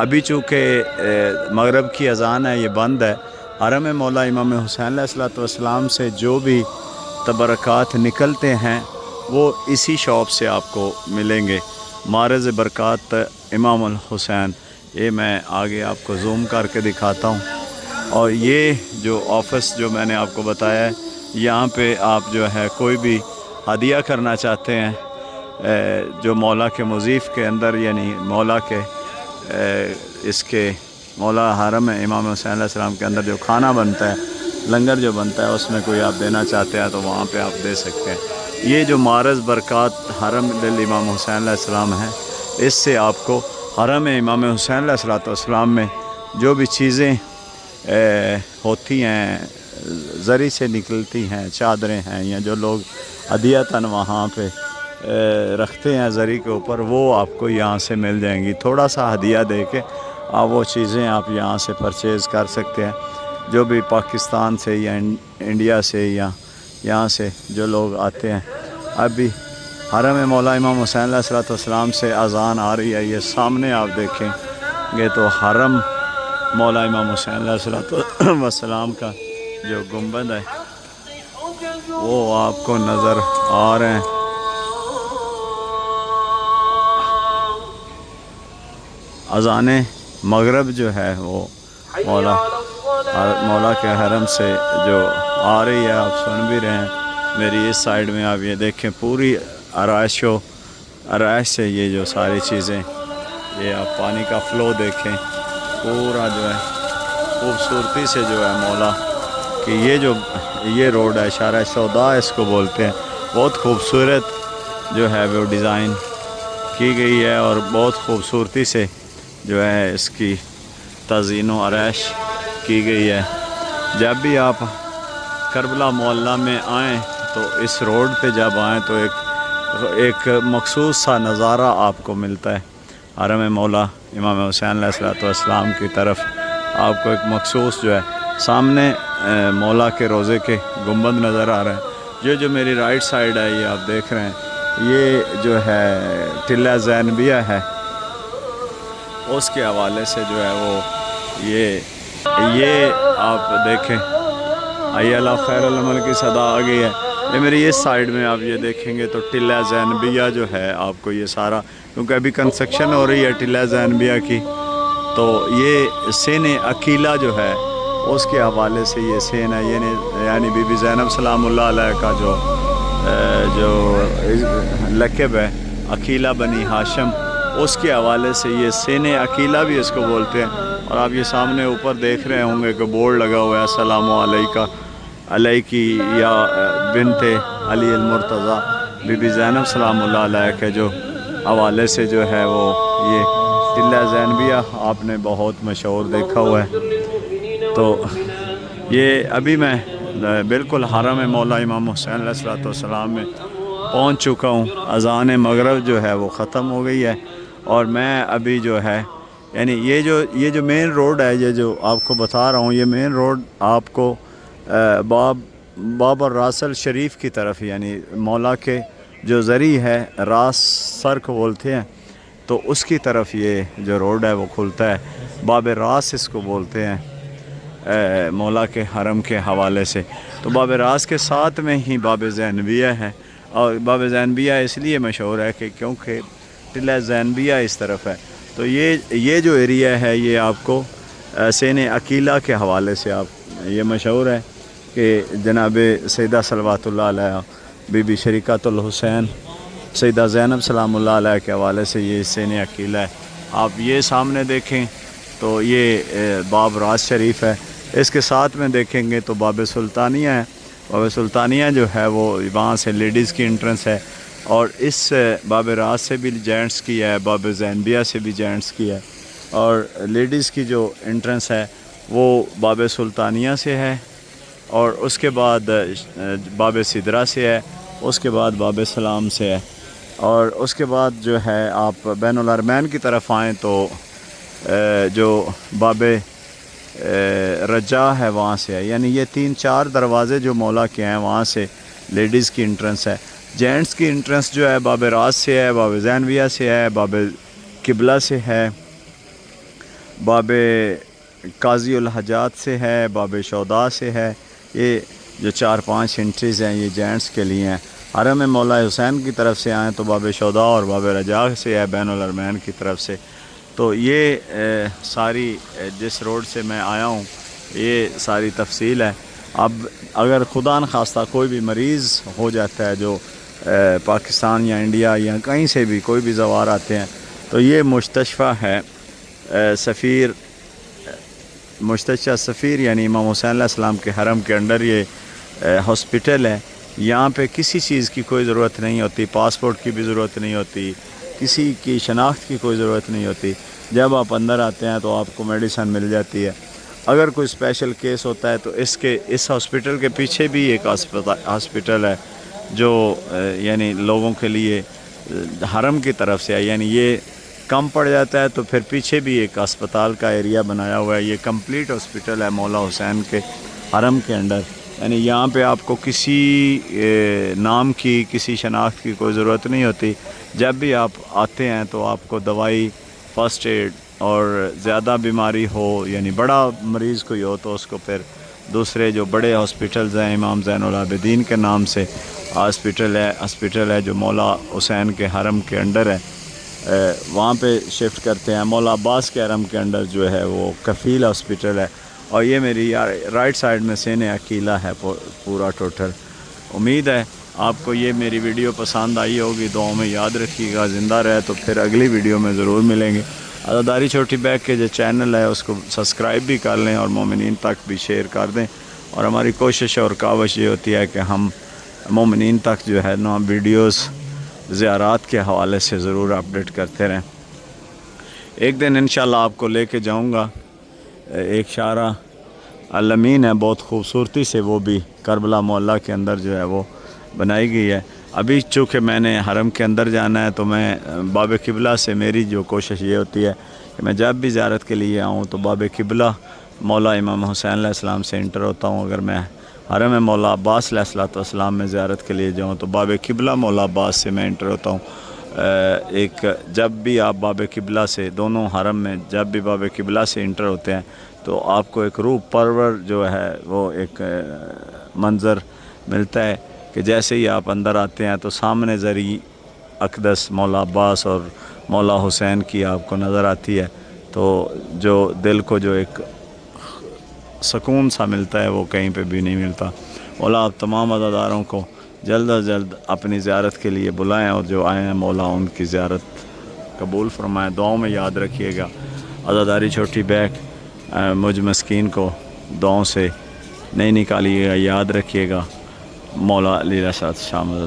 ابھی چونکہ مغرب کی اذان ہے، یہ بند ہے۔ حرم مولا امام حسین علیہ الصلوۃ والسلام سے جو بھی تبرکات نکلتے ہیں وہ اسی شاپ سے آپ کو ملیں گے۔ معرض برکات امام الحسین، یہ میں آگے آپ کو زوم کر کے دکھاتا ہوں۔ اور یہ جو آفس جو میں نے آپ کو بتایا ہے، یہاں پہ آپ جو ہے کوئی بھی ہدیہ کرنا چاہتے ہیں جو مولا کے مضیف کے اندر، یعنی مولا کے اس کے مولا حرم امام حسین علیہ السلام کے اندر جو کھانا بنتا ہے، لنگر جو بنتا ہے، اس میں کوئی آپ دینا چاہتے ہیں تو وہاں پہ آپ دے سکتے ہیں۔ یہ جو معرض برکات حرم امام حسین علیہ السلام ہے، اس سے آپ کو حرم امام حسین علیہ السلام میں جو بھی چیزیں ہوتی ہیں، زری سے نکلتی ہیں، چادریں ہیں، یا جو لوگ ہدیتاً وہاں پہ رکھتے ہیں زری کے اوپر، وہ آپ کو یہاں سے مل جائیں گی۔ تھوڑا سا ہدیہ دے کے آپ وہ چیزیں آپ یہاں سے پرچیز کر سکتے ہیں۔ جو بھی پاکستان سے یا انڈیا سے یا یہاں سے جو لوگ آتے ہیں، ابھی حرم مولا امام حسین علیہ السلام سے اذان آ رہی ہے، یہ سامنے آپ دیکھیں گے تو حرم مولا امام حسین علیہ السلام کا جو گنبد ہے وہ آپ کو نظر آ رہے ہیں۔ اذان مغرب جو ہے وہ مولا کے حرم سے جو آ رہی ہے، آپ سن بھی رہے ہیں۔ میری اس سائیڈ میں آپ یہ دیکھیں، پوری آرائش سے یہ جو ساری چیزیں، یہ آپ پانی کا فلو دیکھیں، پورا جو ہے خوبصورتی سے جو ہے مولا کہ یہ روڈ ہے، شارع سودا اس کو بولتے ہیں، بہت خوبصورت جو ہے وہ ڈیزائن کی گئی ہے، اور بہت خوبصورتی سے جو ہے اس کی تزئین و آرائش کی گئی ہے۔ جب بھی آپ کربلا معلیٰ میں آئیں تو اس روڈ پہ جب آئیں تو ایک مخصوص سا نظارہ آپ کو ملتا ہے۔ حرم مولا امام حسین علیہ السلام کی طرف آپ کو ایک مخصوص جو ہے سامنے مولا کے روضے کے گنبد نظر آ رہے ہیں۔ جو میری رائٹ سائیڈ ہے، یہ آپ دیکھ رہے ہیں، یہ جو ہے ٹلہ زینبیہ ہے، اس کے حوالے سے جو ہے وہ یہ آپ دیکھیں، حی علی خیر العمل کی صدا آ گئی ہے۔ یہ میری اس سائیڈ میں آپ یہ دیکھیں گے تو ٹلہ زینبیہ جو ہے آپ کو یہ سارا، کیونکہ ابھی کنسٹرکشن ہو رہی ہے ٹلہ زینبیہ کی، تو یہ سین عقیلہ جو ہے اس کے حوالے سے یہ سین ہے، یعنی بی بی زینب سلام اللہ علیہ کا جو لقب ہے عقیلہ بنی ہاشم، اس کے حوالے سے یہ سین عقیلہ بھی اس کو بولتے ہیں۔ اور آپ یہ سامنے اوپر دیکھ رہے ہوں گے کہ بورڈ لگا ہوا ہے، السلام علیکی یا بنت علی المرتضیٰ، بی بی زینب سلام اللہ علیہ کے جو حوالے سے جو ہے وہ یہ ٹلہ زینبیہ آپ نے بہت مشہور دیکھا ہوا ہے۔ تو یہ ابھی میں بالکل حرم مولا امام حسین علیہ السلام میں پہنچ چکا ہوں۔ اذان مغرب جو ہے وہ ختم ہو گئی ہے، اور میں ابھی جو ہے یعنی یہ جو مین روڈ ہے، یہ جو آپ کو بتا رہا ہوں، یہ مین روڈ آپ کو باب الراسل شریف کی طرف، یعنی مولا کے جو زری ہے، راس سر کو بولتے ہیں، تو اس کی طرف یہ جو روڈ ہے وہ کھلتا ہے۔ باب راس اس کو بولتے ہیں مولا کے حرم کے حوالے سے۔ تو باب راس کے ساتھ میں ہی باب زینبیہ ہے، اور باب زینبیہ اس لیے مشہور ہے کہ کیونکہ ٹلہ زینبیہ اس طرف ہے۔ تو یہ جو ایریا ہے یہ آپ کو سین عقیلہ کے حوالے سے آپ یہ مشہور ہے کہ جناب سیدہ صلوات اللہ علیہ بی بی شریکۃ الحسین سیدہ زینب سلام اللہ علیہ کے حوالے سے یہ سین عقیلہ ہے۔ آپ یہ سامنے دیکھیں تو یہ باب راس شریف ہے، اس کے ساتھ میں دیکھیں گے تو باب سلطانیہ ہے۔ باب سلطانیہ جو ہے وہ وہاں سے لیڈیز کی انٹرنس ہے، اور اس باب راس سے بھی جینٹس کی ہے، باب زینبیہ سے بھی جینٹس کی ہے، اور لیڈیز کی جو انٹرنس ہے وہ باب سلطانیہ سے ہے، اور اس کے بعد باب سدرہ سے ہے، اس کے بعد باب سلام سے ہے، اور اس کے بعد جو ہے آپ بین الحرمین کی طرف آئیں تو جو باب رجا ہے وہاں سے ہے۔ یعنی یہ 3-4 دروازے جو مولا کے ہیں وہاں سے لیڈیز کی انٹرنس ہے۔ جینٹس کی انٹرنس جو ہے باب راس سے ہے، باب زینبیہ سے ہے، باب قبلہ سے ہے، باب قاضی الحاجات سے ہے، باب شہداء سے ہے. یہ جو 4-5 انٹریز ہیں یہ جینٹس کے لیے ہیں. حرم مولا حسین کی طرف سے آئیں تو باب شہداء اور باب رجاء سے ہے بین الحرمین کی طرف سے. تو یہ ساری جس روڈ سے میں آیا ہوں یہ ساری تفصیل ہے. اب اگر خدا نخواستہ کوئی بھی مریض ہو جاتا ہے جو پاکستان یا انڈیا یا کہیں سے بھی کوئی بھی زوار آتے ہیں تو یہ مستشفیٰ ہے مستشفیٰ سفیر یعنی امام حسین علیہ السلام کے حرم کے انڈر یہ ہاسپٹل ہے. یہاں پہ کسی چیز کی کوئی ضرورت نہیں ہوتی، پاسپورٹ کی بھی ضرورت نہیں ہوتی، کسی کی شناخت کی کوئی ضرورت نہیں ہوتی. جب آپ اندر آتے ہیں تو آپ کو میڈیسن مل جاتی ہے. اگر کوئی اسپیشل کیس ہوتا ہے تو اس ہاسپٹل کے پیچھے بھی ایک ہاسپٹل ہے جو یعنی لوگوں کے لیے حرم کی طرف سے ہے. یعنی یہ کم پڑ جاتا ہے تو پھر پیچھے بھی ایک اسپتال کا ایریا بنایا ہوا ہے. یہ کمپلیٹ ہاسپٹل ہے مولا حسین کے حرم کے انڈر. یعنی یہاں پہ آپ کو کسی نام کی کسی شناخت کی کوئی ضرورت نہیں ہوتی. جب بھی آپ آتے ہیں تو آپ کو دوائی، فرسٹ ایڈ اور زیادہ بیماری ہو یعنی بڑا مریض کوئی ہو تو اس کو پھر دوسرے جو بڑے ہاسپٹلز ہیں امام زین العابدین کے نام سے ہاسپٹل ہے جو مولا حسین کے حرم کے انڈر ہے، وہاں پہ شفٹ کرتے ہیں. مولا عباس کے حرم کے انڈر جو ہے وہ کفیل ہاسپٹل ہے. اور یہ میری رائٹ سائڈ میں سین عقیلہ ہے پورا ٹوٹل. امید ہے آپ کو یہ میری ویڈیو پسند آئی ہوگی. دعاؤں میں یاد رکھیے گا. زندہ رہے تو پھر اگلی ویڈیو میں ضرور ملیں گے. عزاداری چھوٹی بیگ کے جو چینل ہے اس کو سبسکرائب بھی کر لیں اور مومنین تک بھی شیئر کر دیں. اور ہماری کوشش اور کاوش یہ ہوتی ہے کہ ہم مومنین تک جو ہے نا ویڈیوز زیارات کے حوالے سے ضرور اپڈیٹ کرتے رہیں. ایک دن انشاءاللہ آپ کو لے کے جاؤں گا. ایک شارع الامین ہے بہت خوبصورتی سے، وہ بھی کربلا محلہ کے اندر جو ہے وہ بنائی گئی ہے. ابھی چونکہ میں نے حرم کے اندر جانا ہے تو میں باب قبلہ سے میری جو کوشش یہ ہوتی ہے کہ میں جب بھی زیارت کے لیے آؤں تو باب قبلہ مولا امام حسین علیہ السلام سے انٹر ہوتا ہوں. اگر میں حرم مولا عباس علیہ السلام میں زیارت کے لیے جاؤں تو باب قبلہ مولا عباس سے میں انٹر ہوتا ہوں. جب بھی آپ باب قبلہ سے دونوں حرم میں جب بھی باب قبلہ سے انٹر ہوتے ہیں تو آپ کو ایک روح پرور جو ہے وہ ایک منظر ملتا ہے کہ جیسے ہی آپ اندر آتے ہیں تو سامنے زرعی اقدس مولا عباس اور مولا حسین کی آپ کو نظر آتی ہے. تو جو دل کو جو ایک سکون سا ملتا ہے وہ کہیں پہ بھی نہیں ملتا. مولا آپ تمام عزاداروں کو جلد از جلد اپنی زیارت کے لیے بلائیں اور جو آئے ہیں مولا ان کی زیارت قبول فرمائیں. دعاؤں میں یاد رکھیے گا. عزاداری چھوٹی بیگ مجھ مسکین کو دعاؤں سے نہیں نکالیے گا. یاد رکھیے گا. مولا علی رشاد شامل.